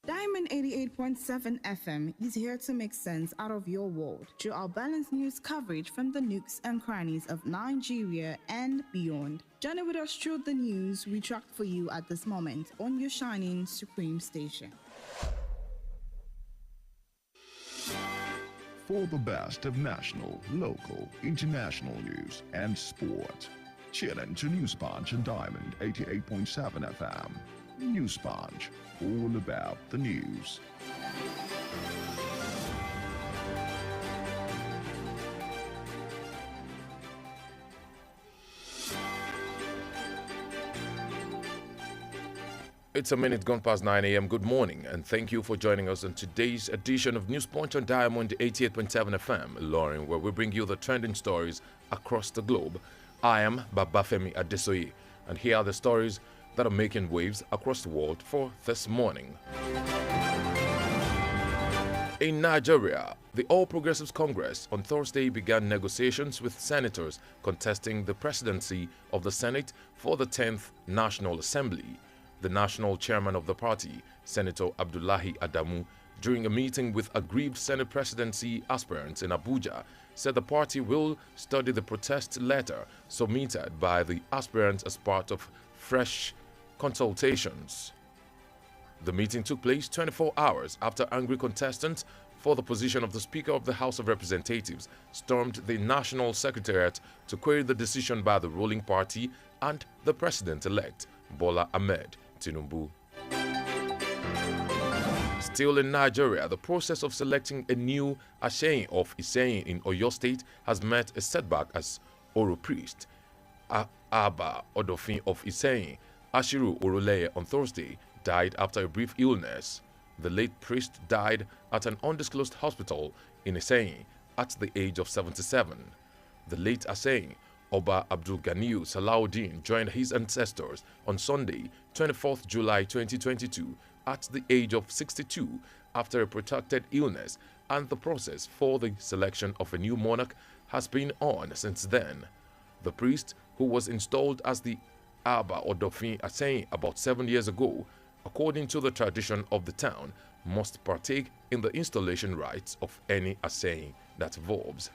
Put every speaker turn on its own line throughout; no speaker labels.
Diamond 88.7 FM is here to make sense out of your world through our balanced news coverage from the nooks and crannies of Nigeria and beyond. Journey with us through the news we tracked for you at this moment on your shining supreme station.
For the best of national, local, international news and sport, tune in to News Punch and Diamond 88.7 FM. News Punch, all about the news.
It's a minute gone past 9 a.m. Good morning, and thank you for joining us on today's edition of News Punch on Diamond 88.7 FM, Lauren, where we bring you the trending stories across the globe. I am BABAFEMI ADESOYE, and here are the stories that are making waves across the world for this morning. In Nigeria, the All Progressives Congress on Thursday began negotiations with senators contesting the presidency of the Senate for the 10th National Assembly. The national chairman of the party, Senator Abdullahi Adamu, during a meeting with aggrieved Senate presidency aspirants in Abuja, said the party will study the protest letter submitted by the aspirants as part of fresh consultations. The meeting took place 24 hours after angry contestants for the position of the Speaker of the House of Representatives stormed the National Secretariat to query the decision by the ruling party and the President-elect, Bola Ahmed Tinubu. Still in Nigeria, the process of selecting a new Asheyin of Iseyin in Oyo State has met a setback as Oro priest Aba Odofin of Iseyin, Ashiru Oroleye, on Thursday died after a brief illness. The late priest died at an undisclosed hospital in Iseyin at the age of 77. The late Aseyin, Oba Abdul Ganiyu Salahuddin, joined his ancestors on Sunday, 24th July 2022, at the age of 62 after a protracted illness, and the process for the selection of a new monarch has been on since then. The priest, who was installed as the Aba Odofin Aseyin about 7 years ago, according to the tradition of the town, must partake in the installation rites of any Aseyin that evolves.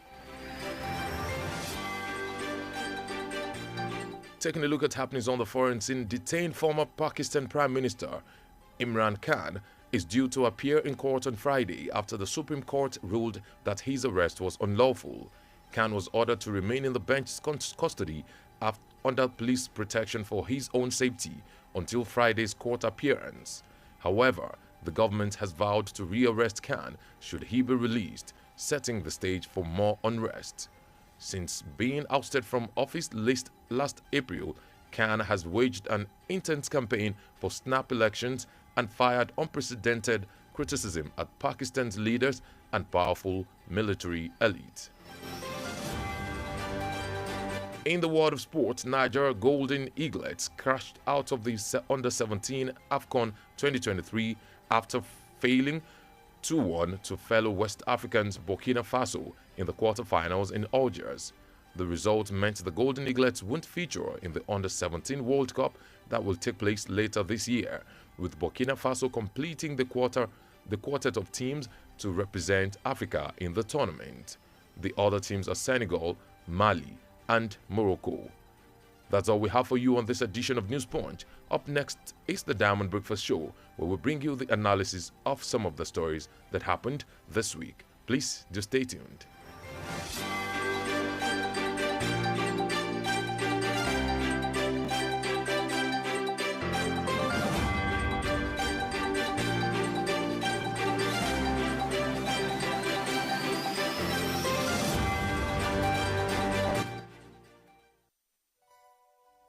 Taking a look at happenings on the foreign scene, detained former Pakistan Prime Minister Imran Khan is due to appear in court on Friday after the Supreme Court ruled that his arrest was unlawful. Khan was ordered to remain in the bench's custody under police protection for his own safety until Friday's court appearance. However, the government has vowed to rearrest Khan should he be released, setting the stage for more unrest. Since being ousted from office last April, Khan has waged an intense campaign for snap elections and fired unprecedented criticism at Pakistan's leaders and powerful military elite. In the world of sports, Nigeria Golden Eaglets crashed out of the Under-17 AFCON 2023 after failing 2-1 to fellow West Africans Burkina Faso in the quarterfinals in Algiers. The result meant the Golden Eaglets won't feature in the Under-17 World Cup that will take place later this year, with Burkina Faso completing the quartet of teams to represent Africa in the tournament. The other teams are Senegal, Mali, and Morocco. That's all we have for you on this edition of News Punch. Up next is the Diamond Breakfast Show, where we bring you the analysis of some of the stories that happened this week. Please do stay tuned.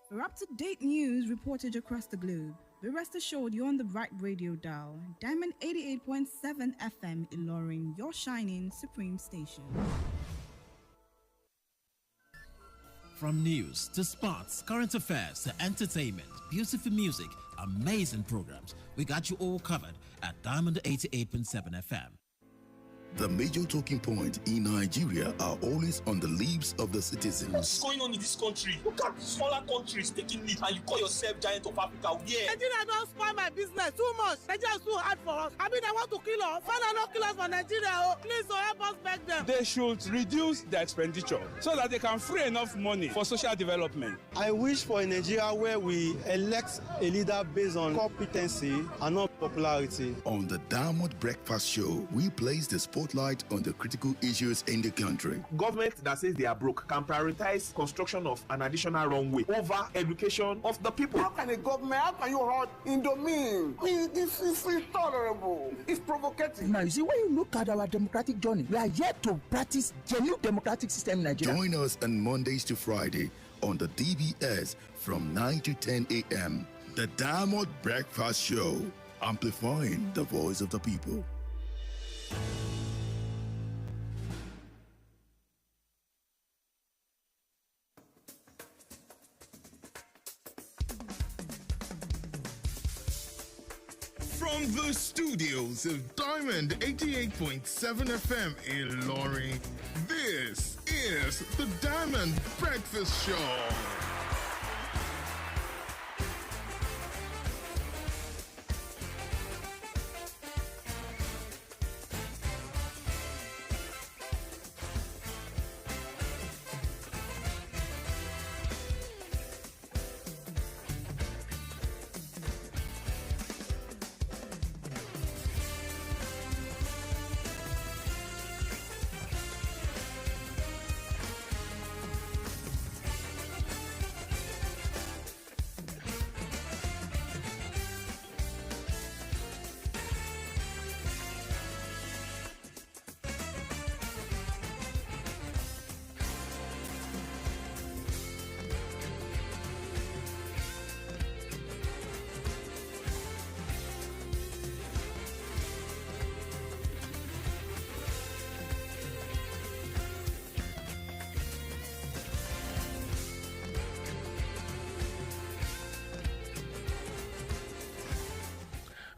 For up-to-date news reported across the globe, be rest assured you're on the right radio dial. Diamond 88.7 FM Ilorin, your shining supreme station.
From news to sports, current affairs to entertainment, beautiful music, amazing programs, we got you all covered at Diamond 88.7 FM.
The major talking points in Nigeria are always on the lips of the citizens.
What's going on in this country? Look at smaller countries taking lead, and you call yourself giant of Africa. Yeah.
Nigeria don't spoil my business too much. Nigeria is too hard for us. I mean, they want to kill us. Father, not kill us for Nigeria. Oh, please, help us beg them.
They should reduce their expenditure so that they can free enough money for social development.
I wish for a Nigeria where we elect a leader based on competency and not popularity.
On the Diamond Breakfast Show, we place the spotlight on the critical issues in the country.
Government that says they are broke can prioritize construction of an additional runway over education of the people.
How can a government, how can you hurt Indomine? This is intolerable. It's provocative.
Now, you see, when you look at our democratic journey, we are yet to practice genuine democratic system in Nigeria.
Join us on Mondays to Friday on the DBS from 9 to 10 a.m. The Diamond Breakfast Show, amplifying the voice of the people.
From the studios of Diamond 88.7 FM in Lorry, this is the Diamond Breakfast Show.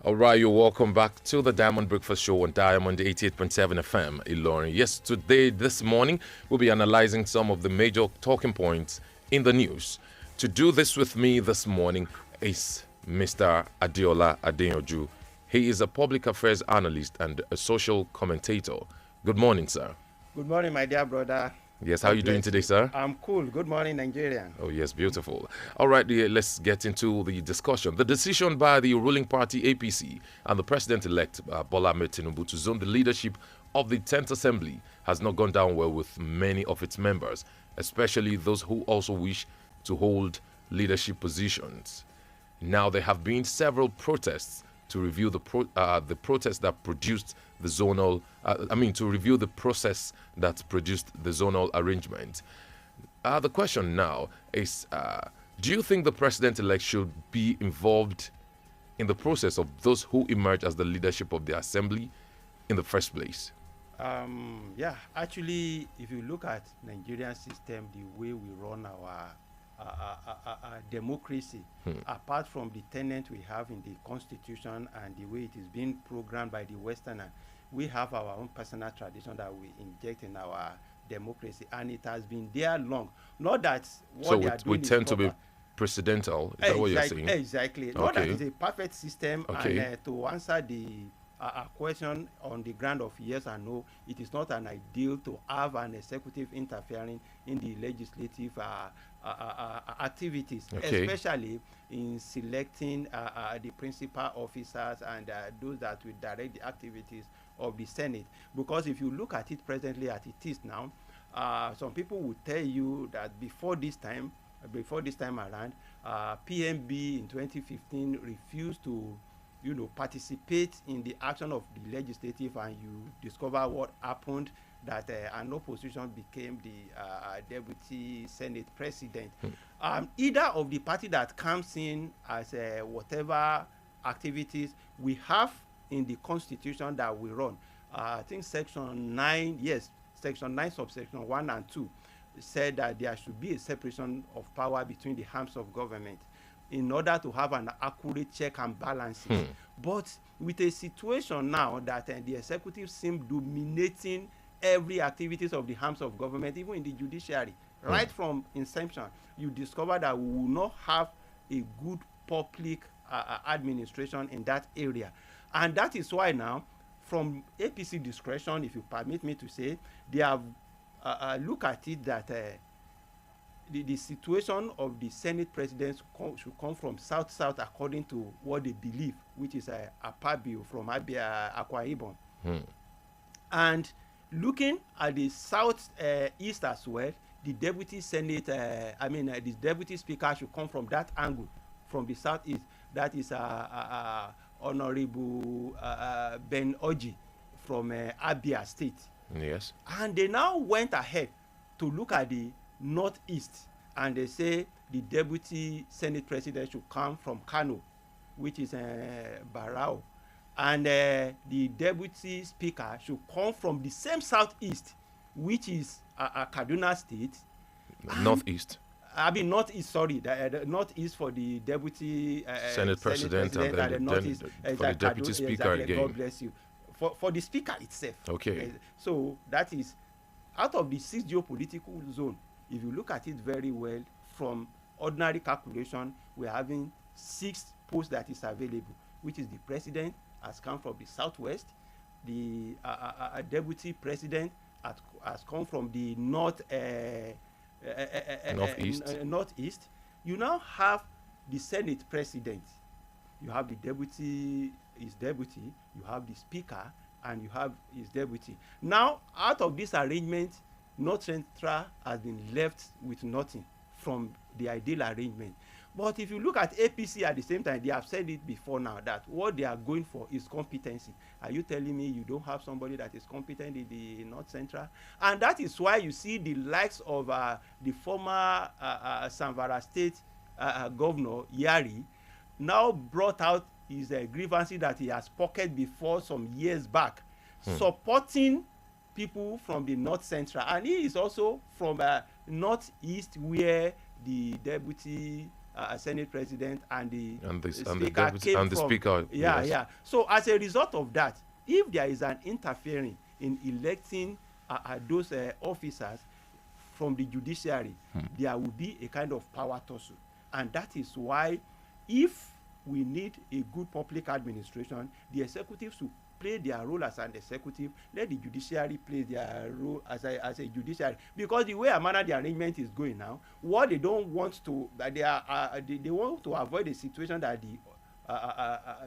All right, you're welcome back to the Diamond Breakfast Show on Diamond 88.7 FM, Ilorin. Yes, today, this morning, we'll be analyzing some of the major talking points in the news. To do this with me this morning is Mr. Adeola Adeyanju. He is a public affairs analyst and a social commentator. Good morning, sir.
Good morning, my dear brother.
Yes, how are you doing today, sir?
I'm cool. Good morning, Nigerian.
Oh, yes, beautiful. All right, let's get into the discussion. The decision by the ruling party APC and the president-elect Bola Ahmed Tinubu to zone the leadership of the 10th Assembly has not gone down well with many of its members, especially those who also wish to hold leadership positions. Now, there have been several protests to review the protest that produced the zonal, to review the process that produced the zonal arrangement. The question now is, do you think the president-elect should be involved in the process of those who emerge as the leadership of the assembly in the first place?
Yeah, actually, if you look at Nigerian system, the way we run our democracy, apart from the tenet we have in the constitution and the way it is being programmed by the Westerner, we have our own personal tradition that we inject in our democracy, and it has been there long. Not that what they are doing
we tend to be presidential. Is that what you're saying?
Exactly. Not that it's a perfect system, and to answer the question on the ground of yes and no, it is not an ideal to have an executive interfering in the legislative activities, especially in selecting the principal officers and those that will direct the activities of the Senate. Because if you look at it presently as it is now, some people will tell you that before this time around, PMB in 2015 refused to participate in the action of the legislative, and you discover what happened, that an opposition became the deputy Senate president. Either of the party that comes in as whatever activities we have in the constitution that we run, I think section 9, section 9 subsection 1 and 2 said that there should be a separation of power between the arms of government. in order to have an accurate check and balances. But with a situation now that the executive seem dominating every activities of the arms of government, even in the judiciary, right from inception, you discover that we will not have a good public administration in that area. And that is why now, from APC discretion, if you permit me to say, they have looked at it that the situation of the Senate presidents should come from South according to what they believe, which is Akpabio from Akwa Ibom. And looking at the South East as well, the deputy Senate, the deputy speaker should come from that angle, from the Southeast. That is Honorable Ben Oji from Abia State.
Yes.
And they now went ahead to look at the Northeast, and they say the deputy Senate president should come from Kano, which is Barao, and the deputy speaker should come from the same Southeast, which is Kaduna State.
Northeast.
Northeast, sorry, the Northeast for the deputy
Senate president and the Northeast
for
the deputy speaker again.
God bless you. For the speaker itself.
Okay.
So that is out of the 6 geopolitical zone. If you look at it very well, from ordinary calculation, we're having 6 posts that is available, which is the president has come from the Southwest, the deputy president has come from the Northeast. You now have the Senate president, you have the deputy, his deputy, you have the speaker, and you have his deputy. Now, out of this arrangement, North Central has been left with nothing from the ideal arrangement. But if you look at APC at the same time, they have said it before now that what they are going for is competency. Are you telling me you don't have somebody that is competent in the North Central? And that is why you see the likes of the former Zamfara State governor, Yari, now brought out his grievances that he has pocketed before some years back, supporting people from the North Central. And he is also from Northeast, where the deputy Senate president and the speaker came from. Yeah. So as a result of that, if there is an interfering in electing those officers from the judiciary, there will be a kind of power tussle. And that is why, if we need a good public administration, the executive should play their role as an executive, let the judiciary play their role as a judiciary. Because the way a manner the arrangement is going now, what they don't want to, they want to avoid a situation that the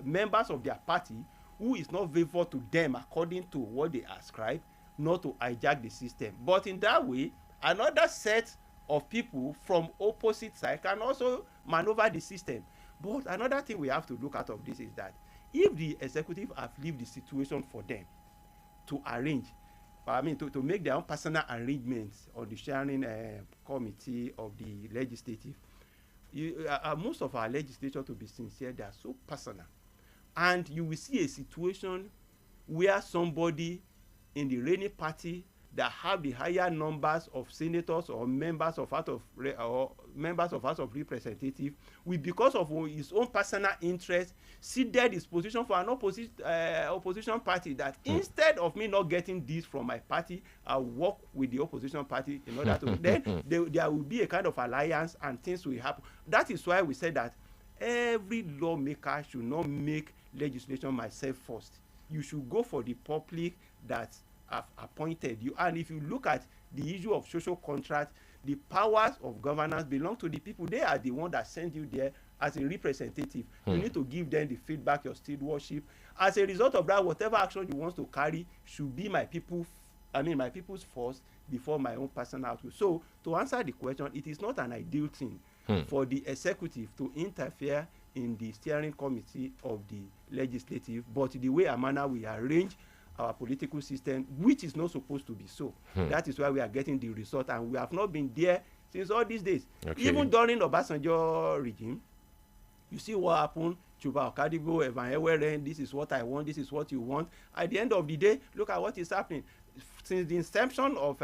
members of their party, who is not favorable to them according to what they ascribe, not to hijack the system. But in that way, another set of people from opposite side can also maneuver the system. But another thing we have to look at of this is that if the executive have left the situation for them to arrange, to make their own personal arrangements on the sharing committee of the legislative, most of our legislature, to be sincere, they are so personal. And you will see a situation where somebody in the reigning party that have the higher numbers of senators or members of House of Representatives will, because of his own personal interest, ceded his position for an opposition party, that instead of me not getting this from my party, I'll work with the opposition party in order to then there will be a kind of alliance and things will happen. That is why we said that every lawmaker should not make legislation myself first. You should go for the public that have appointed you. And if you look at the issue of social contract, the powers of governance belong to the people. They are the one that send you there as a representative. You need to give them the feedback, your stewardship. As a result of that, whatever action you want to carry should be my people's first before my own personal output. So to answer the question, it is not an ideal thing for the executive to interfere in the steering committee of the legislative, but the way and manner we arrange our political system, which is not supposed to be so. That is why we are getting the result, and we have not been there since all these days. Even during the Obasanjo regime, you see what happened. Chuba Okadibo, Evan Eweren, this is what I want, this is what you want. At the end of the day, look at what is happening. Since the inception of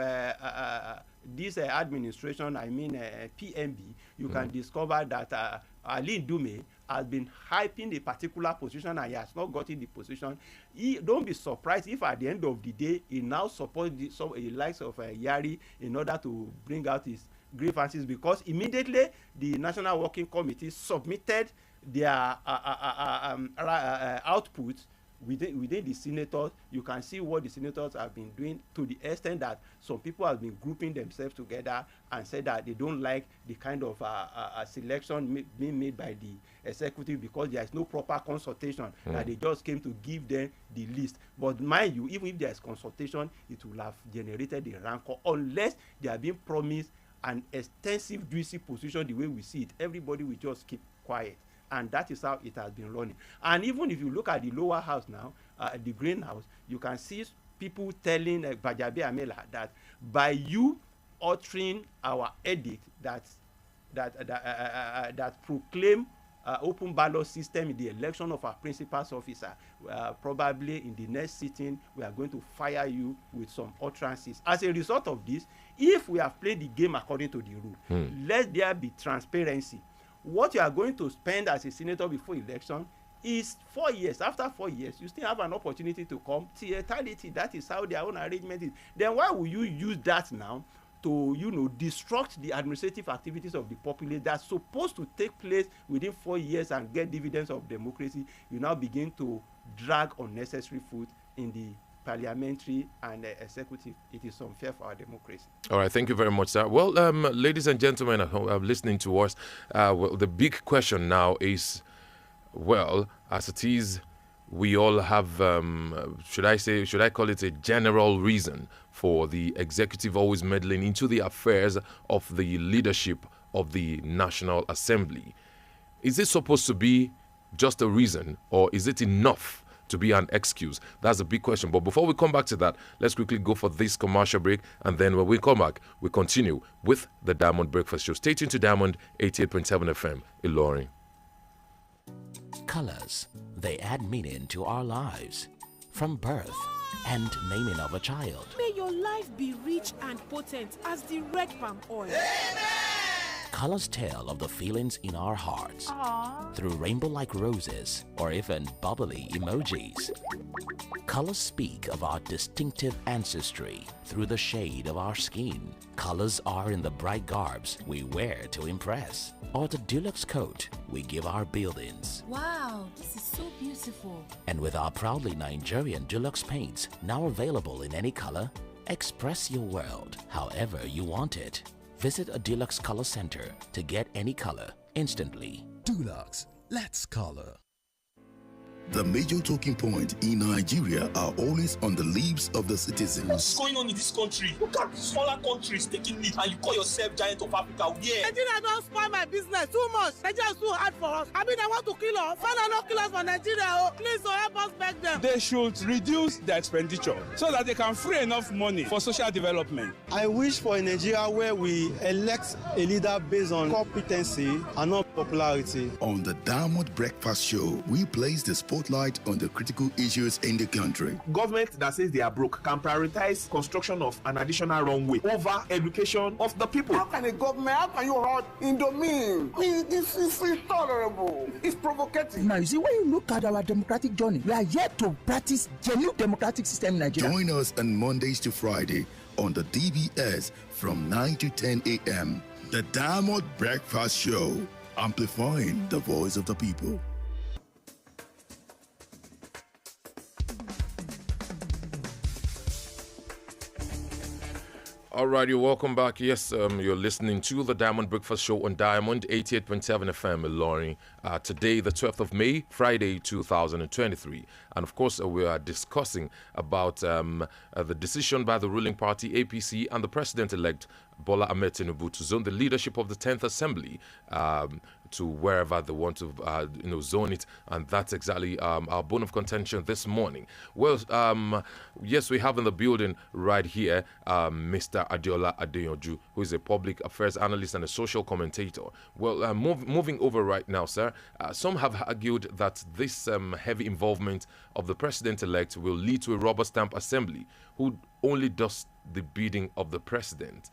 this administration, PMB, you can discover that Ali Ndume has been hyping a particular position and he has not gotten the position. Don't be surprised if at the end of the day he now supports the likes of Yari in order to bring out his grievances, because immediately the National Working Committee submitted their output within the senators. You can see what the senators have been doing, to the extent that some people have been grouping themselves together and said that they don't like the kind of selection being made by the executive, because there is no proper consultation, that they just came to give them the list. But mind you, even if there is consultation, it will have generated the rancor, unless they are being promised an extensive juicy position the way we see it. Everybody will just keep quiet, and that is how it has been running. And even if you look at the lower house now, the green house, you can see people telling Bajabi Amela that by you uttering our edict that proclaim open ballot system in the election of our principal's officer, probably in the next sitting we are going to fire you with some utterances. As a result of this, if we have played the game according to the rule, let there be transparency. What you are going to spend as a senator before election is 4 years. After 4 years, you still have an opportunity to come till eternity. That is how their own arrangement is. Then why will you use that now to, destruct the administrative activities of the populace that's supposed to take place within 4 years and get dividends of democracy? You now begin to drag unnecessary food in the parliamentary and executive. It is unfair for our democracy.
All right, thank you very much, sir. Well, ladies and gentlemen at home listening to us, well, the big question now is, well, as it is, we all have, should I call it a general reason for the executive always meddling into the affairs of the leadership of the National Assembly? Is it supposed to be just a reason, or is it enough to be an excuse? That's a big question. But before we come back to that, let's quickly go for this commercial break, and then when we come back, we continue with the Diamond Breakfast Show. Stay tuned to Diamond 88.7 FM, Ilorin.
Colors, they add meaning to our lives. From birth and naming of a child.
May your life be rich and potent as the red palm oil. Amen.
Colors tell of the feelings in our hearts.
Aww.
Through rainbow-like roses or even bubbly emojis. Colors speak of our distinctive ancestry through the shade of our skin. Colors are in the bright garbs we wear to impress, or the deluxe coat we give our buildings.
Wow, this is so beautiful.
And with our proudly Nigerian deluxe paints now available in any color, express your world however you want it. Visit a Deluxe Color Center to get any color instantly.
Deluxe, let's color.
The major talking points in Nigeria are always on the lips of the citizens.
What's going on in this country? Look at smaller countries taking lead, and you call yourself giant of Africa. Yeah.
Nigeria don't spoil my business too much. Nigeria is too hard for us. I mean, I want to kill us. Father, not kill us for Nigeria. Oh, please, help us beg them.
They should reduce their expenditure so that they can free enough money for social development.
I wish for a Nigeria where we elect a leader based on competency and not popularity.
On the Diamond Breakfast Show, we place the spotlight on the critical issues in the country.
Government that says they are broke can prioritize construction of an additional runway over education of the people.
How can a government, how can you hold in domain? This is intolerable. It's provocative.
Now, you see, when you look at our democratic journey, we are yet to practice genuine democratic system in Nigeria.
Join us on Mondays to Friday on the DBS from 9 to 10 a.m. The Diamond Breakfast Show, amplifying the voice of the people.
All right, you're welcome back. Yes, you're listening to the Diamond Breakfast Show on Diamond 88.7 FM, Ilorin. Today, the 12th of May, Friday, 2023. And of course, we are discussing about the decision by the ruling party, APC, and the president-elect, Bola Ahmed Tinubu, to zone the leadership of the 10th Assembly to wherever they want to zone it, and that's exactly our bone of contention this morning. Well, yes, we have in the building right here Mr. Adeola Adeyanju, who is a public affairs analyst and a social commentator. Well, moving over right now, sir, some have argued that this heavy involvement of the president-elect will lead to a rubber stamp assembly who only does the bidding of the president,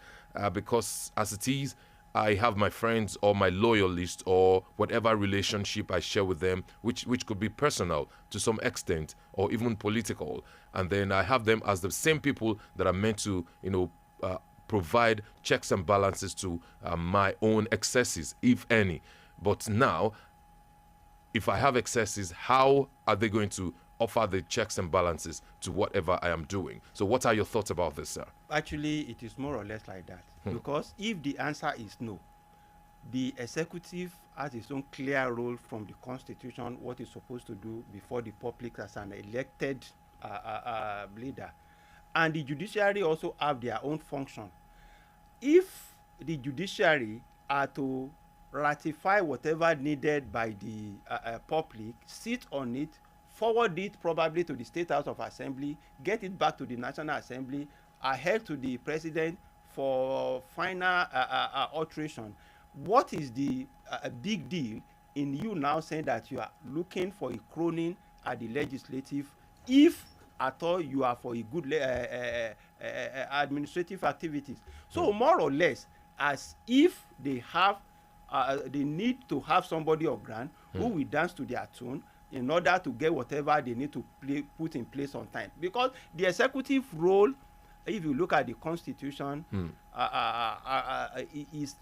because as it is, I have my friends or my loyalists or whatever relationship I share with them, which could be personal to some extent or even political. And then I have them as the same people that are meant to, provide checks and balances to my own excesses, if any. But now, if I have excesses, how are they going to offer the checks and balances to whatever I am doing? So what are your thoughts about this, sir?
Actually, it is more or less like that. Because if the answer is no, the executive has its own clear role from the constitution, what it's supposed to do before the public as an elected leader. And the judiciary also have their own function. If the judiciary are to ratify whatever needed by the public, sit on it, forward it probably to the State House of Assembly, get it back to the National Assembly, ahead to the President for final alteration. What is the big deal in you now saying that you are looking for a croning at the legislative if at all you are for a good administrative activities? So more or less, as if they have they need to have somebody of ground who will dance to their tune in order to get whatever they need to put in place on time. Because the executive role, if you look at the constitution, is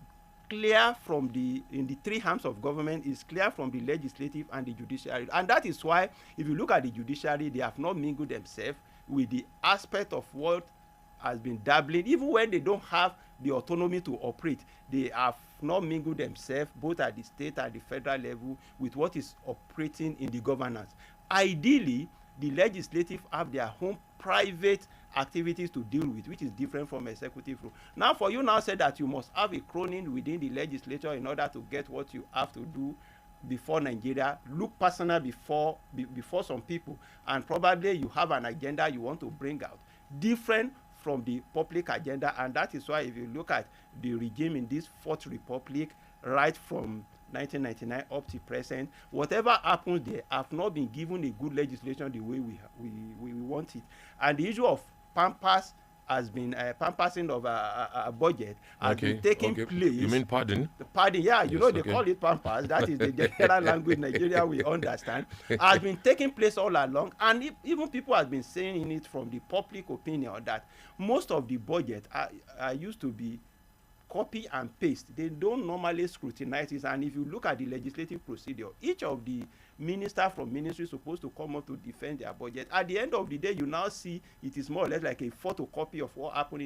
clear from in the three arms of government, is clear from the legislative and the judiciary. And that is why, if you look at the judiciary, they have not mingled themselves with the aspect of what has been dabbling, even when they don't have the autonomy to operate. They have not mingled themselves both at the state and the federal level with what is operating in the governance. Ideally, the legislative have their own private activities to deal with, which is different from executive role. Now, for you now say that you must have a croning within the legislature in order to get what you have to do before Nigeria, look personal before some people, and probably you have an agenda you want to bring out, different from the public agenda. And that is why if you look at the regime in this Fourth Republic, right from 1999 up to present, whatever happens, they have not been given a good legislation the way we want it. And the issue of pampers has been pampasing of a budget has been taking place. You
mean pardon?
The pardon, yeah, you know, they call it pampers. That is the general language Nigeria we understand. Has been taking place all along, and even people have been saying in it from the public opinion that most of the budget are used to be copy and paste. They don't normally scrutinize it. And if you look at the legislative procedure, each of the minister from ministry is supposed to come up to defend their budget. At the end of the day, you now see it is more or less like a photocopy of what happened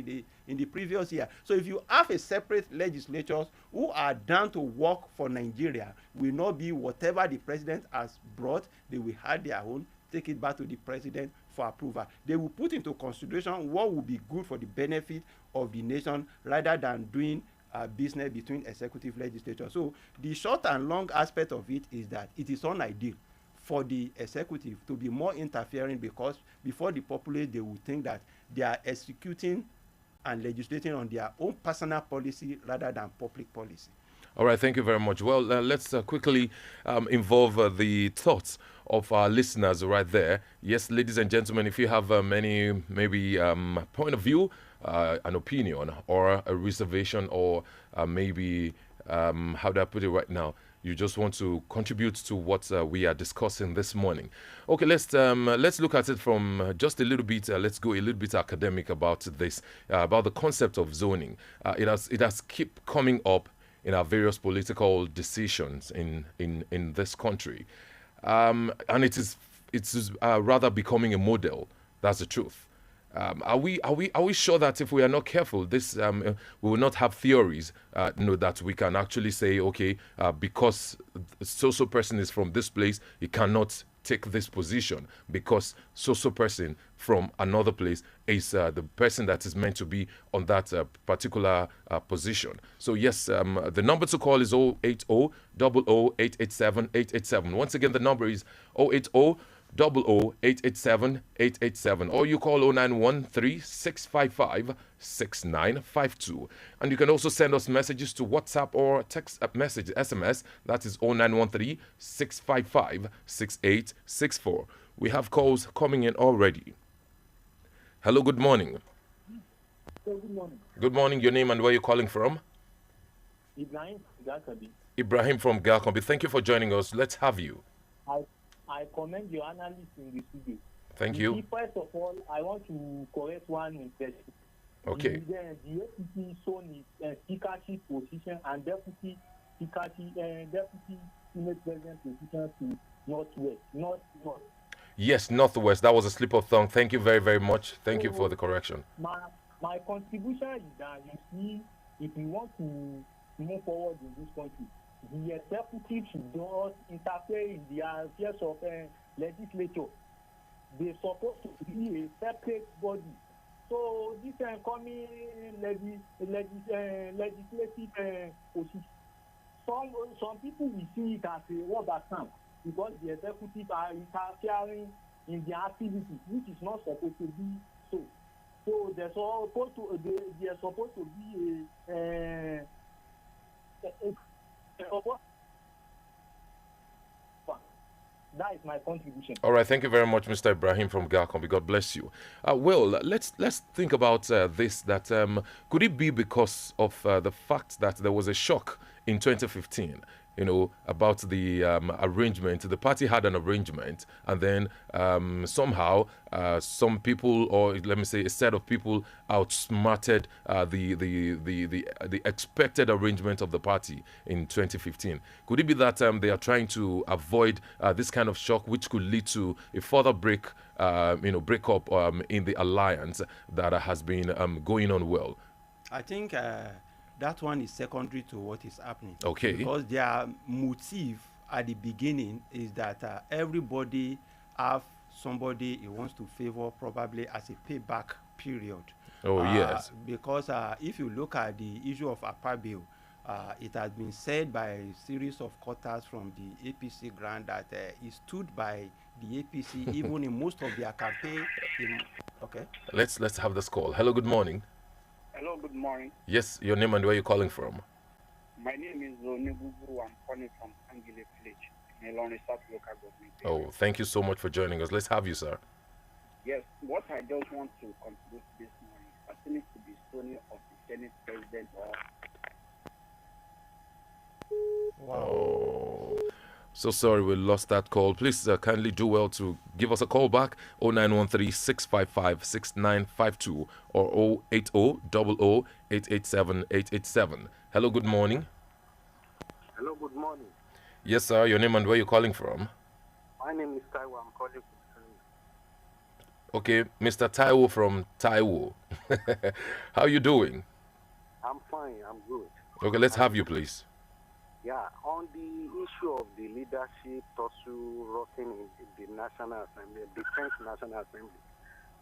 in the previous year. So if you have a separate legislatures who are down to work for Nigeria, will not be whatever the president has brought, they will have their own, take it back to the president for approval. They will put into consideration what will be good for the benefit of the nation rather than doing business between executive legislature. So the short and long aspect of it is that it is unideal for the executive to be more interfering, because before the populace they will think that they are executing and legislating on their own personal policy rather than public policy.
All right, thank you very much. Well, let's quickly involve the thoughts of our listeners right there. Yes, ladies and gentlemen, if you have any maybe point of view, an opinion or a reservation, or maybe how do I put it right now, you just want to contribute to what we are discussing this morning. Okay, let's look at it from just a little bit. Let's go a little bit academic about this, about the concept of zoning. It has keep coming up in our various political decisions in this country, and it is rather becoming a model. That's the truth. Are we sure that if we are not careful, this we will not have theories that we can actually say, okay, because so person is from this place, he cannot take this position because so person from another place is the person that is meant to be on that particular position. So yes, the number to call is 080-00-887-887. Once again, the number is 080-887-887, or you call 0913-655-6952. And you can also send us messages to WhatsApp or text message, SMS. That is 0913-655-6864. We have calls coming in already. Hello, good morning.
Good morning.
Good morning. Your name and where you're calling from?
Ibrahim Gakabi.
Ibrahim from Galcombe. Thank you for joining us. Let's have you.
I commend your analyst in the studio.
Thank you.
First of all, I want to correct one impression.
Okay.
The APC shown its speakership position and deputy Senate President position to Northwest, not North.
Yes, Northwest. That was a slip of tongue. Thank you very, very much. Thank you for the correction.
My contribution is that you see, if we want to move forward in this country, the executive should not interfere in the affairs of legislature. They're supposed to be a separate body. So this coming legislative position, some people will see it as a rubber stamp because the executive are interfering in their activities, which is not supposed to be so. So there's supposed to be that is my contribution.
All right, thank you very much, Mr. Ibrahim from Galcombe. God bless you. Well, let's think about this. That could it be because of the fact that there was a shock in 2015? About the arrangement. The party had an arrangement, and then somehow some people, or let me say a set of people, outsmarted the expected arrangement of the party in 2015. Could it be that they are trying to avoid this kind of shock, which could lead to a further breakup in the alliance that has been going on well?
I think that one is secondary to what is happening.
Okay.
Because their motive at the beginning is that everybody have somebody he wants to favor, probably as a payback period.
Oh, yes.
Because if you look at the issue of Akpabio, it has been said by a series of quarters from the APC grant that he stood by the APC even in most of their campaign. Okay.
Let's have this call. Hello, good morning.
Hello, good morning.
Yes, your name and where you're calling from?
My name is Onebubu. I'm calling from Angile Village, in Ilorin South Local Government.
Oh, thank you so much for joining us. Let's have you, sir.
Yes, what I just want to contribute this morning pertaining to the story of the Senate President or...
Wow. Oh. So sorry we lost that call. Please kindly do well to give us a call back 0913-655-6952 or 080-00-887-887. Hello, good morning.
Hello, good morning.
Yes, sir. Your name and where you're calling from?
My name is Taiwo. I'm calling from...
Okay, Mr. Taiwo from Taiwo. How are you doing?
I'm fine. I'm good.
Okay, let's have you, please.
Yeah, on the issue of the leadership tussle rocking in the National Assembly, Defense National Assembly,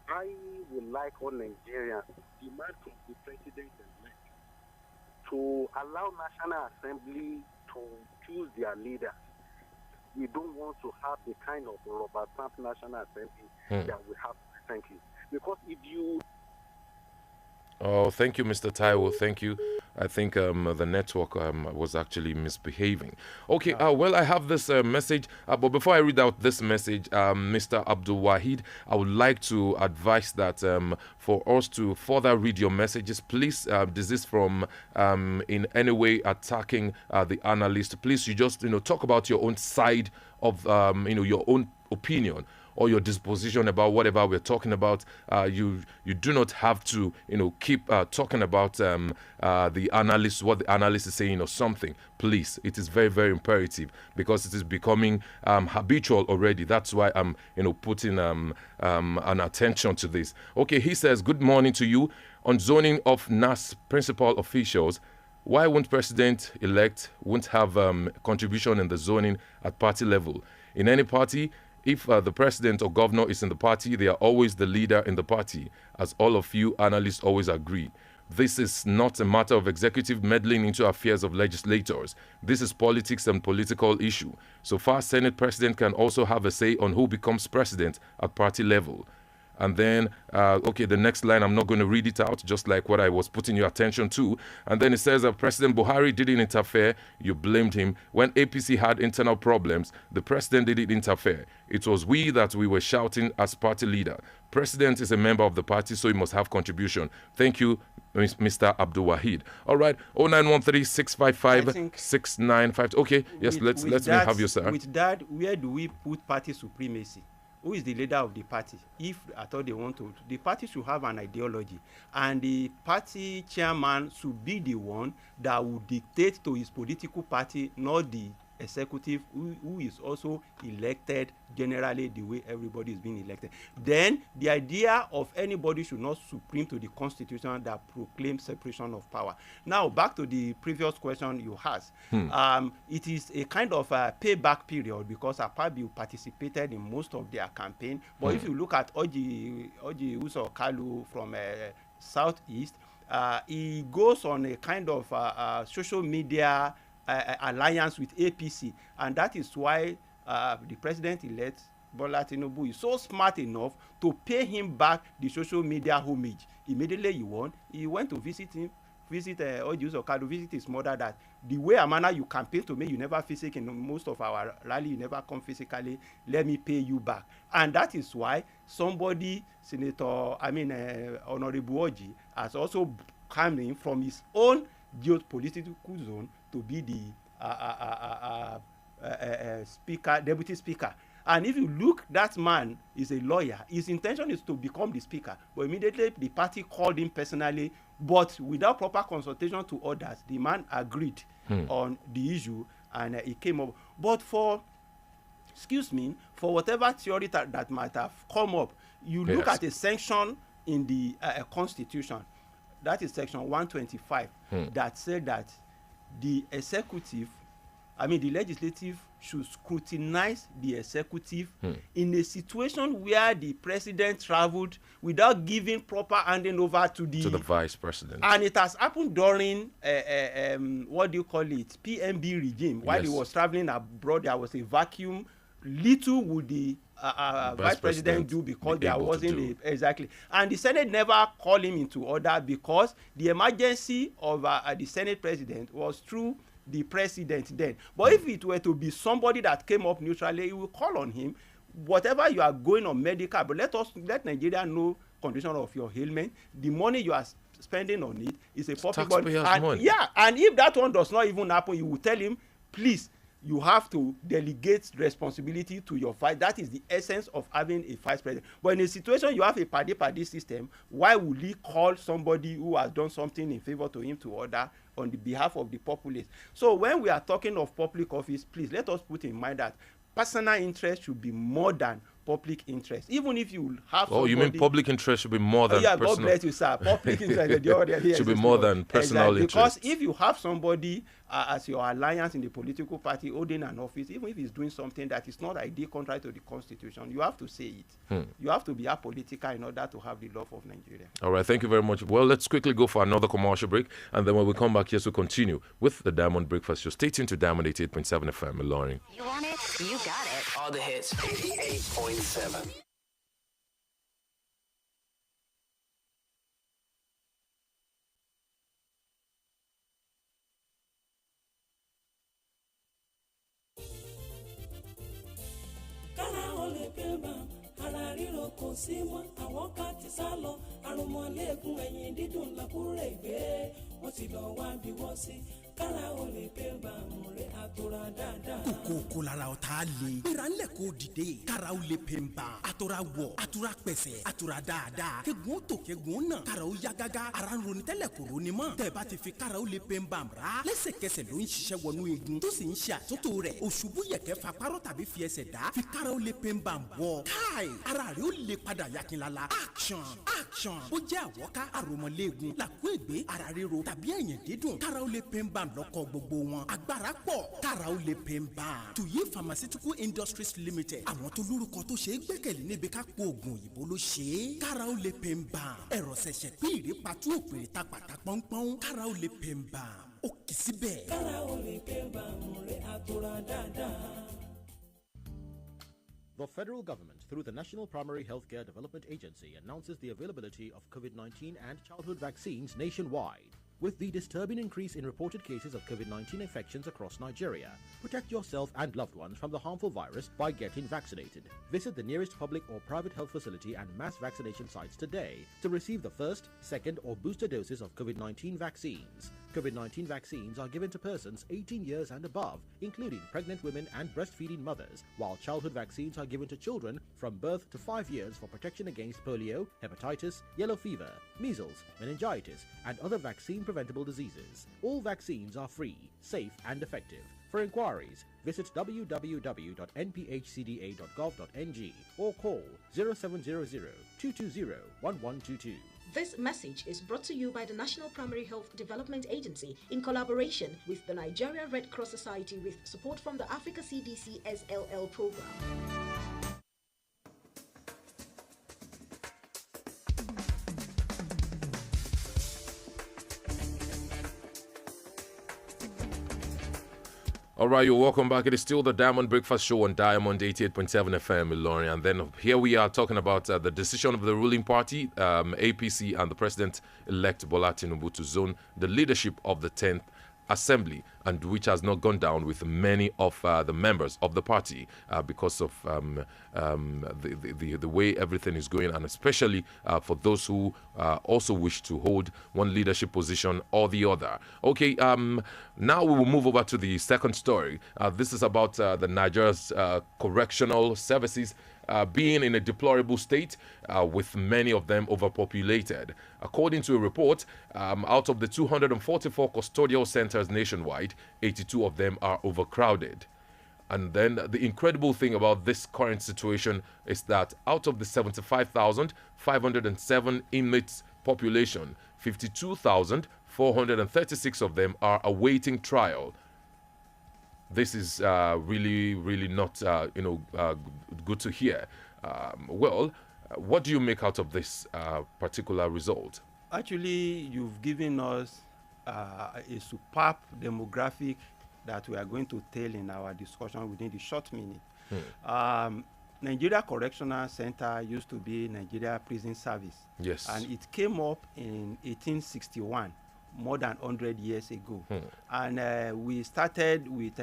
I would like all Nigerians demand from the president-elect to allow National Assembly to choose their leaders. We don't want to have the kind of rubber stamp National Assembly that we have presently. Because if you...
Oh, thank you, Mr. Taiwo. Thank you. I think the network was actually misbehaving. Okay, well, I have this message. But before I read out this message, Mr. Abdul Wahid, I would like to advise that for us to further read your messages, please desist from in any way attacking the analyst. Please, you just talk about your own side of your own opinion or your disposition about whatever we're talking about. You do not have to keep talking about the analyst, what the analyst is saying or something. Please, it is very, very imperative because it is becoming habitual already. That's why I'm putting an attention to this. Okay, he says, good morning to you. On zoning of NAS principal officials, why won't president-elect won't have contribution in the zoning at party level? In any party, if the president or governor is in the party, they are always the leader in the party, as all of you analysts always agree. This is not a matter of executive meddling into affairs of legislators. This is politics and political issue. So far, Senate president can also have a say on who becomes president at party level. And then, okay, the next line, I'm not going to read it out, just like what I was putting your attention to. And then it says that President Buhari didn't interfere. You blamed him. When APC had internal problems, the president didn't interfere. It was we that we were shouting as party leader. President is a member of the party, so he must have contribution. Thank you, Mr. Abdul Wahid. All right, 0913-655-695. Okay, yes, let me have you, sir.
With that, where do we put party supremacy? Who is the leader of the party? If at all they want to, the party should have an ideology, and the party chairman should be the one that will dictate to his political party, not the executive who is also elected generally the way everybody is being elected. Then the idea of anybody should not supreme to the constitution that proclaims separation of power. Now back to the previous question you asked. It is a kind of a payback period because Akpabio participated in most of their campaign. But if you look at Oji Uso Kalu from Southeast, he goes on a kind of social media alliance with APC, and that is why the president-elect Bola Tinubu is so smart enough to pay him back the social media homage. Immediately he went to visit Oji Okado, visit his mother, that the way Amana you campaign to me, you never physically, in most of our rally, you never come physically, let me pay you back. And that is why somebody, Honorable Oji, has also come in from his own geopolitical zone to be the deputy speaker. And if you look, that man is a lawyer. His intention is to become the speaker, but immediately the party called him personally, but without proper consultation to others, the man agreed on the issue, and he came up. But for whatever theory that might have come up, you look at a section in the constitution, that is section 125, that said that the legislative should scrutinize the executive in a situation where the president traveled without giving proper handing over to the
vice president.
And it has happened during PMB regime. While he was traveling abroad, there was a vacuum. Little would the vice president do because there wasn't exactly, and the Senate never called him into order because the emergency of the Senate president was through the president then. But if it were to be somebody that came up neutrally, he will call on him. Whatever you are going on medical, but let Nigeria know condition of your ailment. The money you are spending on it is a public money. Yeah, and if that one does not even happen, you will tell him, please, you have to delegate responsibility to your vice. That is the essence of having a vice president. But in a situation you have a party system, why would he call somebody who has done something in favor to him to order on the behalf of the populace? So when we are talking of public office, please let us put in mind that personal interest should be more than public interest. Even if you have
you mean public interest should be more than personal?
God bless you, sir. Public interest
should be more than personal interest.
Because if you have somebody as your alliance in the political party holding an office, even if he's doing something that is not ideal, contrary to the constitution, you have to say it. You have to be apolitical in order to have the love of Nigeria.
All right, thank you very much. Well, let's quickly go for another commercial break, and then when we come back, yes, we'll continue with the Diamond Breakfast Show. Stay tuned to Diamond 88.7 FM, Ilorin.
You want it? You got it. All the hits. 88.7.
Ara ríro kò sí mọ́, àwọn ká ti sá lọ, àrùnmọ́lẹ́gùn ẹ̀yìn dídùn làkúrẹ́ ìgbé, wọ́n ti lọ wá bí wọ́n sí. Kára o lè pé bàmù rẹ̀ àtòrà dáadáa.
Kókó lára ọ̀tá le. Gbéra ńlẹ̀ kó dìde. Kára o lè pè ń bà. Àtòrà wọ̀, àtòrà pẹ̀sẹ̀, àtòrà dáadáa. Kegun tó kegun náà. Kára o yá gágá. Ara ń ronú tẹ́lẹ̀ kò ronú mọ́. Tẹ̀bá ti fi kára o lè pè ń bà rà. Lẹ́sẹ̀kẹsẹ̀ ló ń ṣiṣẹ́ wọnú igun. Tó sì ń ṣe àtúntò rẹ̀. Òṣùbù yẹ̀kẹ́ fa párọ̀ tàbí fi ẹsẹ̀ dá. Fi kára o lè pè ń bà wọ̀. Káì, ara rẹ̀ ó lè padà yakinlala. Action, action. Ó jẹ́ àwọ̀ká àròmọ̀lẹ́gun. Làkúègbé, ara ríro tàbí ẹ̀yìn dídùn. Kára o lè pè ń bà lọ́kọ̀ gbogbo wọn. Agbára pọ̀, kára ó lè pè ń bá. Tuyi Pharmaceutical Industries Limited. Àwọn tó lórúkọ tó ṣe é gbẹ́kẹ̀lé níbi ká po oògùn òyìnbó ló ṣe é. Kára ó lè pè ń bá. Ẹ̀rọ ṣẹ̀ṣẹ̀ pín ìrèpàtú òpèrè ta pàtà pọ́npọ́n. Kára ó lè pè ń bá. Ó kì í síbẹ̀.
Kára ó lè pè ń bá mú rẹ̀ àtòrà dáadáa.
The federal government, through the National Primary Healthcare Development Agency, announces the availability of COVID-19 and childhood vaccines nationwide. With the disturbing increase in reported cases of COVID-19 infections across Nigeria, protect yourself and loved ones from the harmful virus by getting vaccinated. Visit the nearest public or private health facility and mass vaccination sites today to receive the first, second, or booster doses of COVID-19 vaccines. COVID-19 vaccines are given to persons 18 years and above, including pregnant women and breastfeeding mothers, while childhood vaccines are given to children from birth to 5 years for protection against polio, hepatitis, yellow fever, measles, meningitis, and other vaccine-preventable diseases. All vaccines are free, safe, and effective. For inquiries, visit www.nphcda.gov.ng or call 0700-220-1122.
This message is brought to you by the National Primary Health Development Agency in collaboration with the Nigeria Red Cross Society with support from the Africa CDC SLL program.
All right, you're welcome back. It is still the Diamond Breakfast Show on Diamond 88.7 FM in Lorry. And then here we are talking about the decision of the ruling party, APC, and the President-elect Bola Tinubu to zone the leadership of the 10th Assembly, and which has not gone down with many of the members of the party because of the way everything is going, and especially for those who also wish to hold one leadership position or the other. Okay, now we will move over to the second story. This is about the Nigeria's correctional services being in a deplorable state, with many of them overpopulated. According to a report, out of the 244 custodial centers nationwide, 82 of them are overcrowded. And then the incredible thing about this current situation is that out of the 75,507 inmates population, 52,436 of them are awaiting trial. This is really not, good to hear. What do you make out of this particular result?
Actually, you've given us a superb demographic that we are going to tell in our discussion within the short minute. Nigeria Correctional Center used to be Nigeria Prison Service.
Yes.
And it came up in 1861. More than 100 years ago. And we started with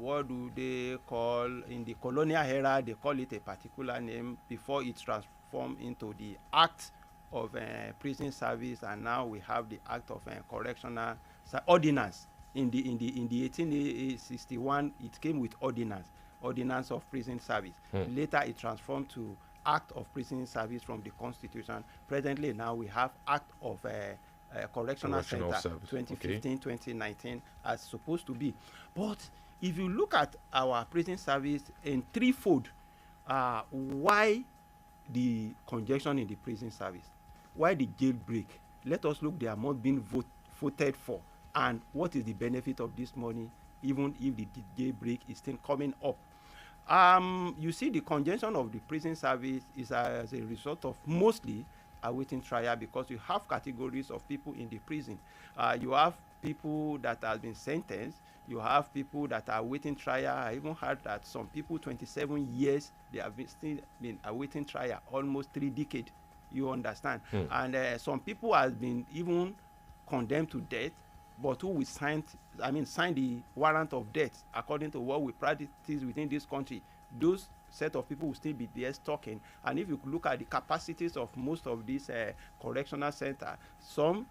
what do they call, in the colonial era, they call it a particular name before it transformed into the Act of Prison Service, and now we have the Act of Correctional Ordinance. In the 1861, it came with Ordinance of Prison Service. Later, it transformed to Act of Prison Service from the Constitution. Presently, now we have Act of Correctional Center,
Service.
2015-2019, as supposed to be. But if you look at our prison service in threefold, why the congestion in the prison service? Why the jailbreak? Let us look the amount being voted for, and what is the benefit of this money, even if the jailbreak is still coming up. You see, the congestion of the prison service is as a result of mostly awaiting trial, because you have categories of people in the prison. You have people that have been sentenced. You have people that are awaiting trial. I even heard that some people, 27 years, they have still been awaiting trial, almost 3 decades. You understand? And some people have been even condemned to death, but who will sign the warrant of death according to what we practice within this country. Those set of people will still be there talking. And if you look at the capacities of most of these correctional centers, some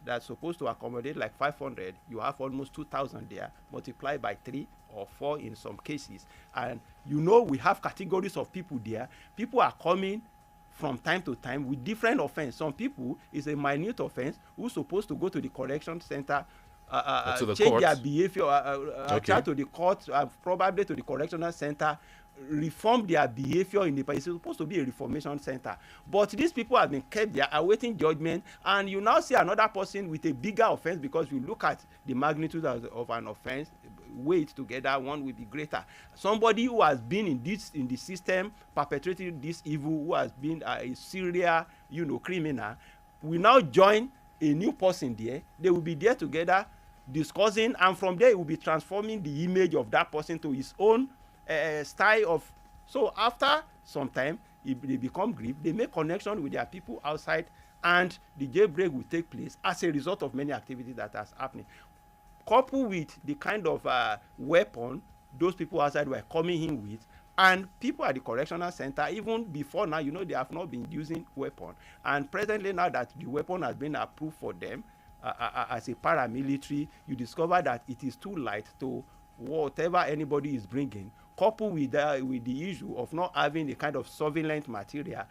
that's supposed to accommodate like 500, you have almost 2,000 there, multiplied by 3 or 4 in some cases. And we have categories of people there. People are coming from time to time with different offense. Some people, is a minute offense, who's supposed to go to the correction center, change their behavior, apply to the court, probably to the correctional center, reform their behavior in the place. It's supposed to be a reformation center. But these people have been kept there awaiting judgment, and you now see another person with a bigger offense, because you look at the magnitude of an offense, weigh it together, one will be greater. Somebody who has been in the system, perpetrating this evil, who has been a serial, criminal, will now join a new person there. They will be there together discussing, and from there he will be transforming the image of that person to his own style of. So after some time, if they become grieved, they make connection with their people outside, and the jailbreak will take place as a result of many activities that has happening. Coupled with the kind of weapon those people outside were coming in with, and people at the correctional center, even before now, you know, they have not been using weapon. And presently, now that the weapon has been approved for them as a paramilitary, you discover that it is too light to whatever anybody is bringing, coupled with the issue of not having a kind of surveillance material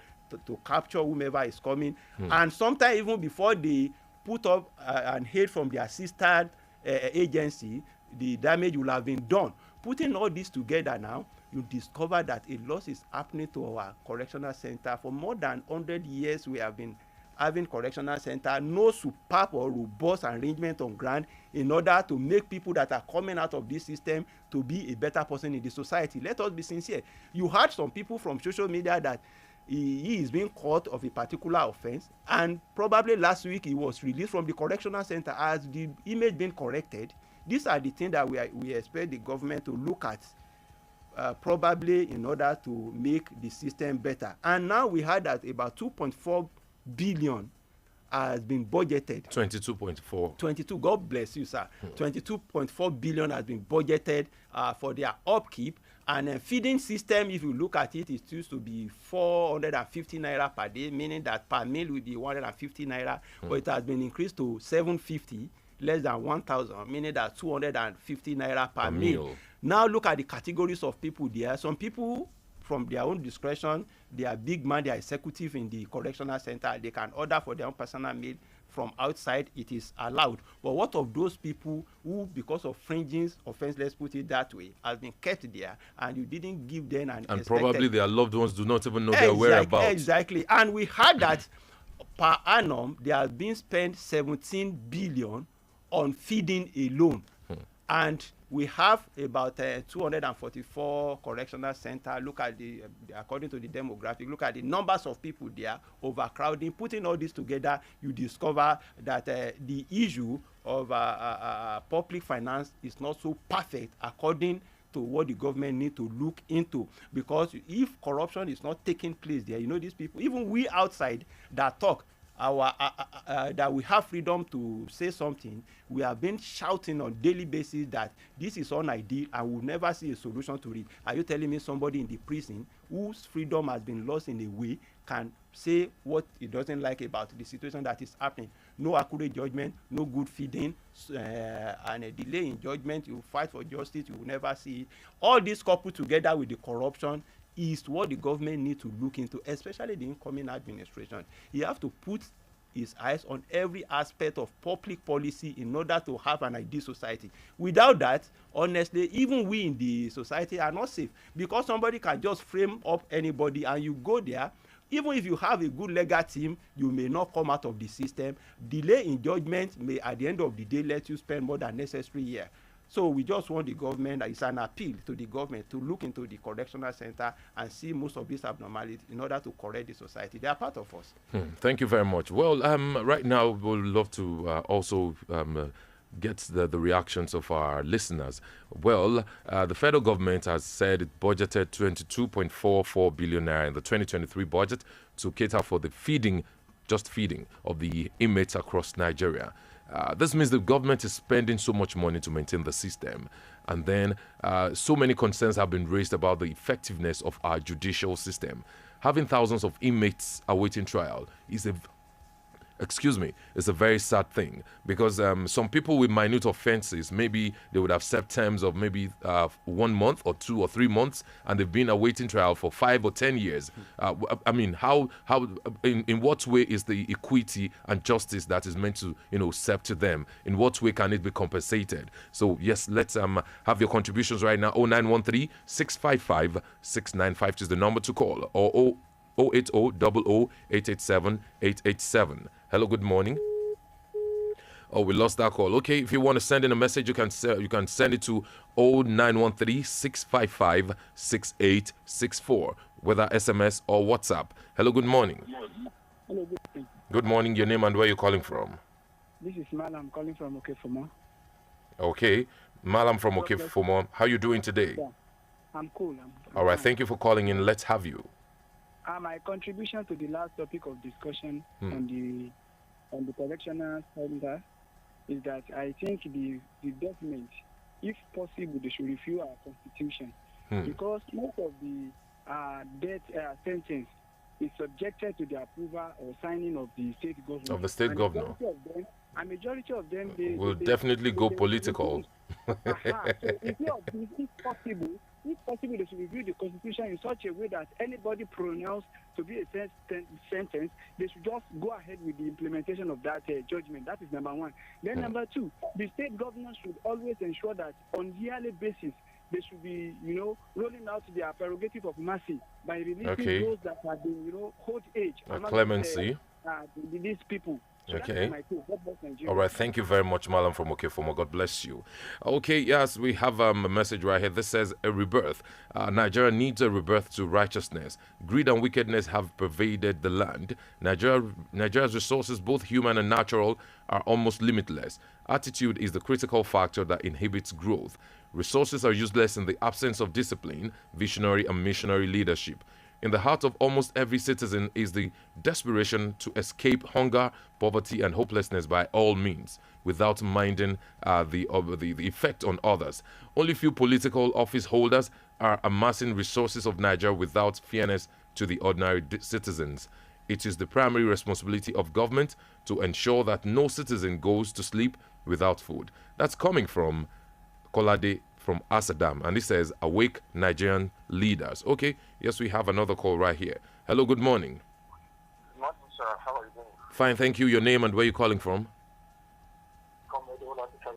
to capture whomever is coming. And sometimes even before they put up an aid from the assistant agency, the damage will have been done. Putting all this together now, you discover that a loss is happening to our correctional center. For more than 100 years, we have been having correctional center, no superb or robust arrangement on ground in order to make people that are coming out of this system to be a better person in the society. Let us be sincere. You heard some people from social media that he is being caught of a particular offense, and probably last week he was released from the correctional center as the image being corrected. These are the things that we expect the government to look at, probably in order to make the system better. And now we heard that about 2.4 billion has been budgeted.
22.4.
22. God bless you, sir. 22.4 billion has been budgeted for their upkeep. And feeding system, if you look at it, it used to be 450 naira per day, meaning that per meal will be 150 naira, but it has been increased to 750, less than 1,000, meaning that 250 naira per meal. Now look at the categories of people there. Some people, from their own discretion, they are big man, they are executive in the correctional center, they can order for their own personal meal from outside, it is allowed. But what of those people who, because of fringing offense, let's put it that way, has been kept there, and you didn't give them an
and probably their loved ones do not even know their whereabouts.
Exactly. And we heard that per annum there has been spent 17 billion on feeding alone. And we have about 244 correctional centers. Look at according to the demographic, look at the numbers of people there, overcrowding. Putting all this together, you discover that the issue of public finance is not so perfect according to what the government need to look into. Because if corruption is not taking place there, you know, these people, even we outside that talk, that we have freedom to say something, we have been shouting on daily basis that this is unideal and we'll never see a solution to it. Are you telling me somebody in the prison whose freedom has been lost in a way can say what he doesn't like about the situation that is happening? No accurate judgment, no good feeding, and a delay in judgment. You fight for justice, you will never see it. All this coupled together with the corruption is what the government need to look into, especially the incoming administration. You have to put his eyes on every aspect of public policy in order to have an ideal society. Without that, honestly, even we in the society are not safe, because somebody can just frame up anybody and you go there. Even if you have a good legal team, you may not come out of the system. Delay in judgment may at the end of the day let you spend more than necessary here. So we just want the government, it's an appeal to the government to look into the correctional center and see most of these abnormalities in order to correct the society. They are part of us.
Thank you very much. Well, right now we'd love to also get the reactions of our listeners. Well, the federal government has said it budgeted 22.44 billion naira in the 2023 budget to cater for the feeding of the inmates across Nigeria. This means the government is spending so much money to maintain the system. And then so many concerns have been raised about the effectiveness of our judicial system. Having thousands of inmates awaiting trial is it's a very sad thing, because some people with minute offenses, maybe they would have served terms of maybe 1 month or 2 or 3 months, and they've been awaiting trial for 5 or 10 years. I mean, how in what way is the equity and justice that is meant to serve to them? In what way can it be compensated? So yes, let's have your contributions right now. 0913 655 695 is the number to call, or 080-00-887-887. Hello, good morning. Oh, we lost that call. Okay, if you want to send in a message, you can send it to 0913-655-6864, whether SMS or WhatsApp. Hello, good morning.
Hello, good morning.
Good morning. Your name and where you're calling from?
This is Malam calling from Okefoma.
Okay, Malam from Okefoma. How are you doing today?
Yeah. I'm cool.
All right, thank you for calling in. Let's have you.
My contribution to the last topic of discussion on the correctional center is that I think the government, if possible, they should review our constitution because most of the death sentence is subjected to the approval or signing of the state governor.
Of the state governor.
A majority of them
will definitely go political.
So if possible, they should review the constitution in such a way that anybody pronounced to be a sentence, they should just go ahead with the implementation of that judgment. That is number one. Then number two, the state governors should always ensure that on yearly basis they should be, rolling out their prerogative of mercy by releasing those that have been, old age.
Clemency.
These people. So
okay. All right. Thank you very much, Malam from Okefomo. God bless you. Okay. Yes, we have a message right here. This says a rebirth. Nigeria needs a rebirth to righteousness. Greed and wickedness have pervaded the land. Nigeria's resources, both human and natural, are almost limitless. Attitude is the critical factor that inhibits growth. Resources are useless in the absence of discipline, visionary and missionary leadership. In the heart of almost every citizen is the desperation to escape hunger, poverty, and hopelessness by all means, without minding the effect on others. Only few political office holders are amassing resources of Nigeria without fairness to the ordinary citizens. It is the primary responsibility of government to ensure that no citizen goes to sleep without food. That's coming from Kolade from Asadam, and he says, awake Nigerian leaders. Okay, yes, we have another call right here. Hello, good morning.
Good morning, sir. How are you doing?
Fine, thank you. Your name and where you calling from?
Comrade Olabi from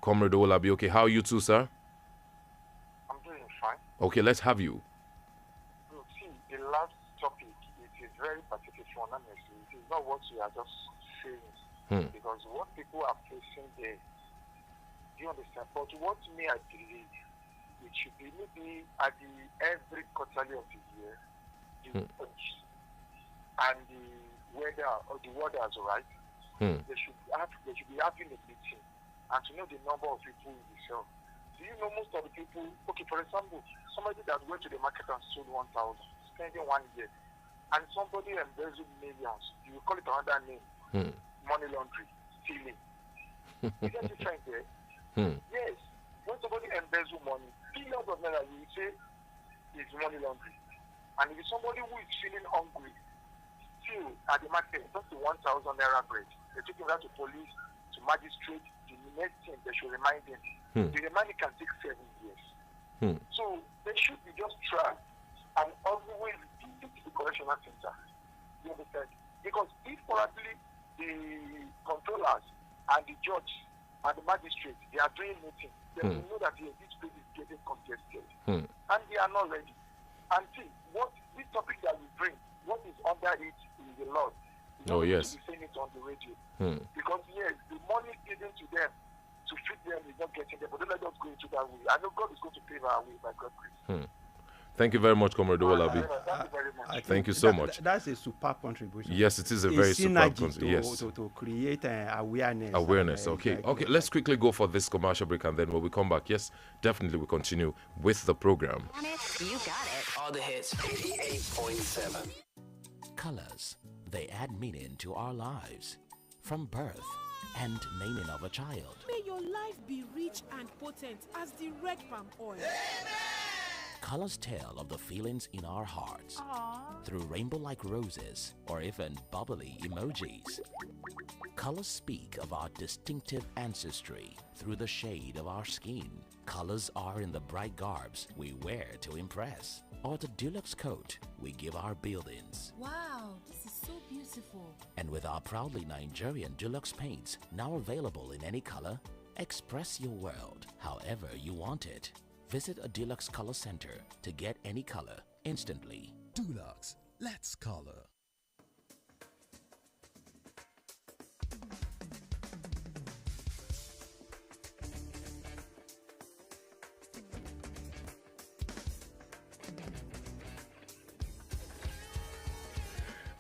Comrade Olabi. Okay, how are you too, sir?
I'm doing fine.
Okay, let's have you.
Look, see, the last topic, it is very pathetic, honestly. It is not what you are just saying. Because what people are facing there, you understand? But what me I believe, it should be maybe at every quarterly of the year, the watch and the weather or the weathers, right? They should be having a meeting and to know the number of people in the cell. Do you know most of the people? Okay, for example, somebody that went to the market and sold 1,000, spending 1 year, and somebody embezzled millions. You will call it another name, money laundering, stealing. You get the trend there? Yes, when somebody embezzles money, billions of naira, you will say it's money laundering. And if it's somebody who is feeling hungry, still at the market, just the 1,000 naira bread, they take him down to police, to magistrate. The next thing they should remind him. The reminding can take 7 years. So they should be just tried and always visit the correctional center. You understand? Because if probably the controllers and the judge and the magistrate, they are doing meetings, they will know that this place is getting congested. And they are not ready. And see, what this topic that we bring, what is under it is the Lord.
Oh, yes.
Be saying it on the radio. Because, yes, the money given to them to feed them is not getting there, but don't let us go into that way. I know God is going to pave our way by God's grace.
Thank you very much, Comrade Olabi.
Thank you very much.
Thank you so much.
That's a superb contribution.
Yes, it is a very superb contribution. Yes.
To create awareness.
Awareness, okay.
Exactly.
Okay, let's quickly go for this commercial break, and then when we come back, yes, definitely we continue with the program.
You got it. All the hits. 88.7.
Colors, they add meaning to our lives. From birth and naming of a child.
May your life be rich and potent as the red palm oil.
Colors tell of the feelings in our hearts.
Aww.
Through rainbow-like roses or even bubbly emojis. Colors speak of our distinctive ancestry through the shade of our skin. Colors are in the bright garbs we wear to impress, or the deluxe coat we give our buildings.
Wow, this is so beautiful.
And with our proudly Nigerian deluxe paints now available in any color, express your world however you want it. Visit a Deluxe Color Center to get any color instantly.
Dulux, let's color.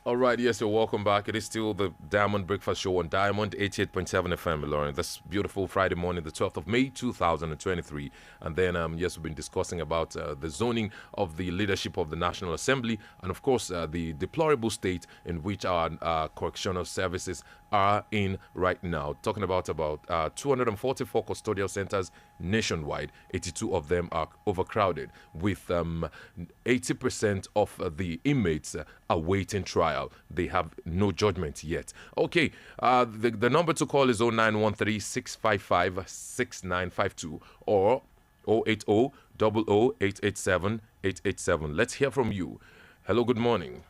All right, yes, you're welcome back. It is still the Diamond Breakfast Show on Diamond 88.7 FM, Lauren. This beautiful Friday morning, the 12th of May, 2023. And then, yes, we've been discussing about the zoning of the leadership of the National Assembly and, of course, the deplorable state in which our correctional services are in right now. Talking about 244 custodial centers nationwide. 82 of them are overcrowded, with 80% of the inmates awaiting trial. They have no judgment yet. Okay, the number to call is 0913 655 6952 or 080 887 887. Let's hear from you. Hello, good morning.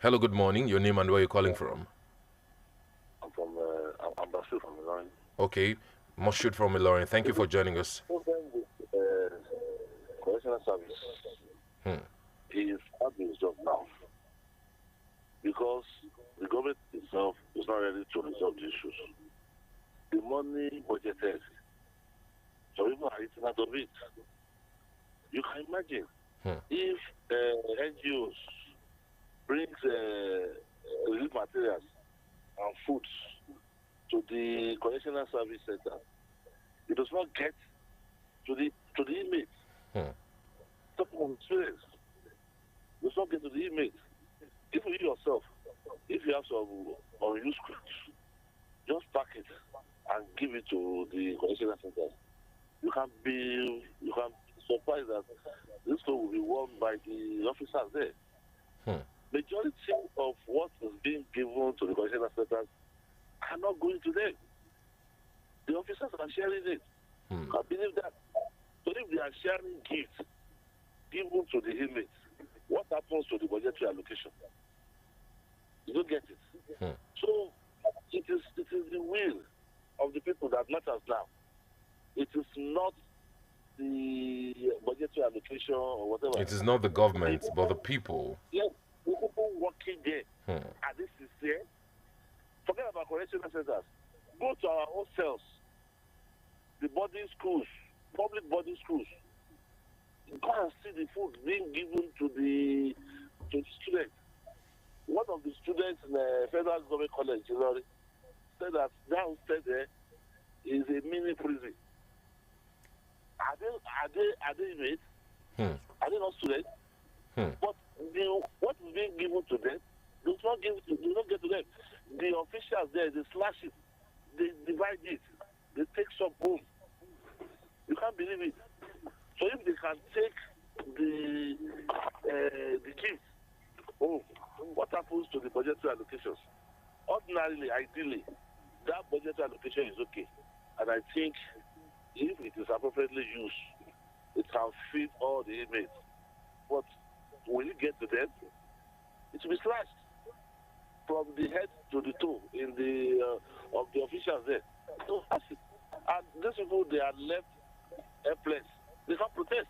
Hello, good morning. Your name and where you're calling from?
I'm from Ambassador from Ilorin.
Okay, Moshood from Ilorin. Thank you for joining us.
Problem with correctional service is having his job now because the government itself is not ready to resolve the issues. The money budgeted, so people are eating out of it. You can imagine if NGOs brings relief materials and foods to the correctional service center, it does not get to the inmates. Talking of experience, it does not get to the inmates. If you yourself, if you have some unused goods, just pack it and give it to the correctional center. You can be surprised that this food will be won by the officers there. Majority of what is being given to the correctional centers are not going to them. The officers are sharing it. I believe that. So if they are sharing gifts given to the inmates, what happens to the budgetary allocation? You don't get it. So it is the will of the people that matters now. It is not the budgetary allocation or whatever.
It is not the government, but the people.
Yes, the people working there. And this is there. Forget about correctional centers. Go to our own cells, the boarding schools, public boarding schools. Go and see the food being given to the students. One of the students in the Federal Government College said that downstairs there is a mini prison. Are they inmates? Are they not students? But what is being given to them does not get to them. The officials there, they slash it, they divide it, they take some home. You can't believe it. So if they can take the gifts home, what happens to the budgetary allocations? Ordinarily, ideally, that budgetary allocation is okay. And I think if it is appropriately used, it can feed all the inmates. But when you get to them, it will be slashed from the head to the toe in the of the officials there. So that's it. And these people, they are left helpless. They can't protest.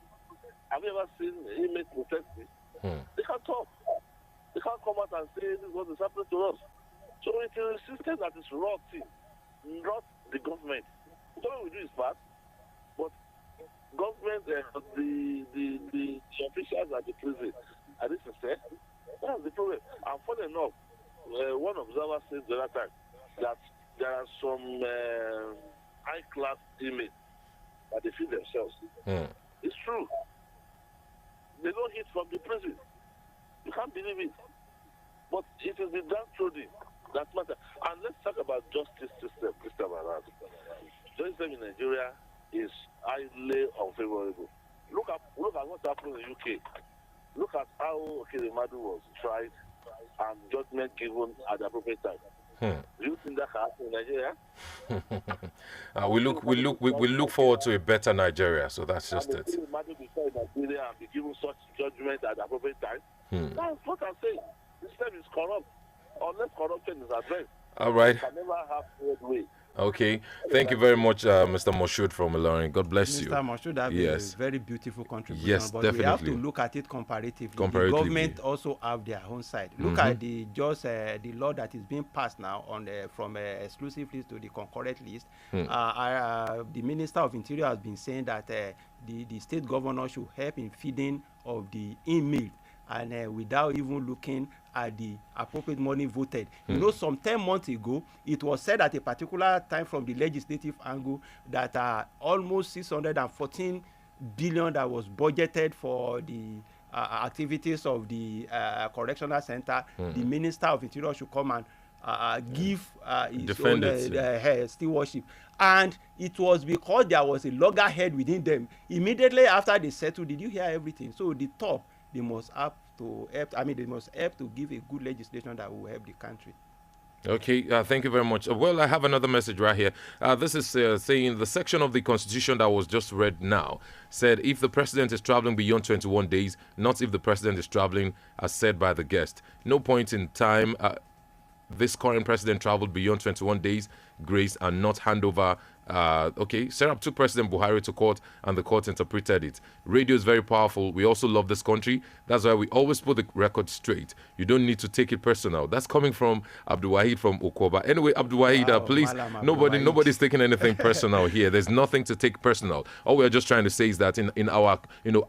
Have you ever seen inmates protesting? They can't talk. They can't come out and say this is what is happening to us. So it is a system that is rotten, not the government. What we do is bad, but government, the officials at the prison, and this is fair. That's the problem. And funny enough, one observer said the other time that there are some high-class inmates that they feed themselves. It's true. They don't eat from the prison. You can't believe it. But it is the downtrodden that matters. And let's talk about justice system this time around. Justice system in Nigeria is highly unfavorable. Look at what happened in the UK. Look at how Madu was tried and judgment given at the appropriate time. Do you think that can happen in Nigeria?
We look forward to a better Nigeria. So that's just it.
Madu be tried in Nigeria and be given such judgment at the appropriate time. That's what I'm saying. The system is corrupt. Unless corruption is addressed,
all right.
you can never have good way.
Okay, thank you very much, Mr. Moshood from Ilorin. God bless you.
Mr. Moshood, that is a very beautiful contribution.
Yes,
but
definitely.
We have to look at it comparatively. The government also have their own side. Look at the law that is being passed now on from exclusive list to the concurrent list. The Minister of Interior has been saying that the state governor should help in feeding of the inmates and without even looking at the appropriate money voted. You know, some 10 months ago, it was said at a particular time from the legislative angle that almost 614 billion that was budgeted for the activities of the correctional center. The Minister of Interior should come and give his own stewardship. And it was because there was a loggerhead within them. Immediately after they settled, did you hear everything? So the top, they must help to give a good legislation that will help the country.
Okay, thank you very much. Well, I have another message right here. This is saying the section of the Constitution that was just read now said if the president is traveling beyond 21 days, not if the president is traveling as said by the guest. No point in time this current president traveled beyond 21 days, grace, and not hand over. Serap took President Buhari to court and the court interpreted it. Radio is very powerful. We also love this country. That's why we always put the record straight. You don't need to take it personal. That's coming from Abdul Wahid from Okoba. Anyway, Abdul Wahid, please, nobody's taking anything personal here. There's nothing to take personal. All we're just trying to say is that in our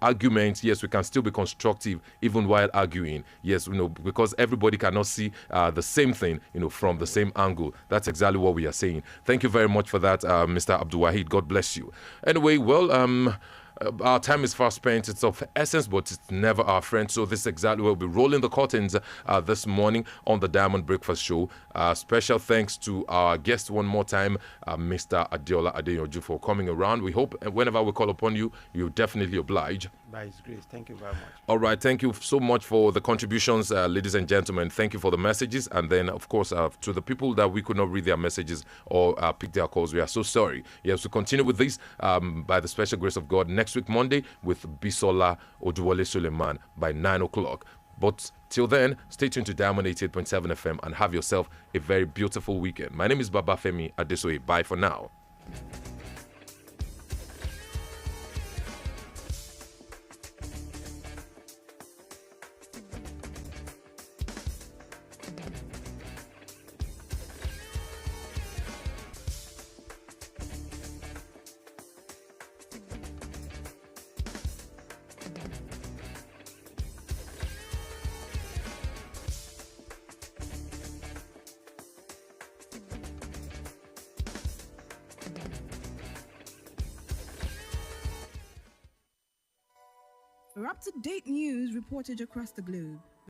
arguments, yes, we can still be constructive even while arguing. Yes, because everybody cannot see the same thing, from the same angle. That's exactly what we are saying. Thank you very much for that, Mr. Abdul Wahid. God bless you. Anyway, well, our time is fast spent. It's of essence, but it's never our friend. So this is exactly where we'll be rolling the curtains this morning on the Diamond Breakfast Show. Special thanks to our guest one more time, Mr. Adeola Adeyanju, for coming around. We hope whenever we call upon you, you definitely oblige.
By His grace. Thank you very much.
All right. Thank you so much for the contributions, ladies and gentlemen. Thank you for the messages. And then, of course, to the people that we could not read their messages or pick their calls, we are so sorry. Yes, we continue with this by the special grace of God next week, Monday, with Bisola Oduwole Suleiman by 9 o'clock. But till then, stay tuned to Diamond 88.7 FM and have yourself a very beautiful weekend. My name is Babafemi Adesoye. Bye for now.
For up-to-date news reported across the globe,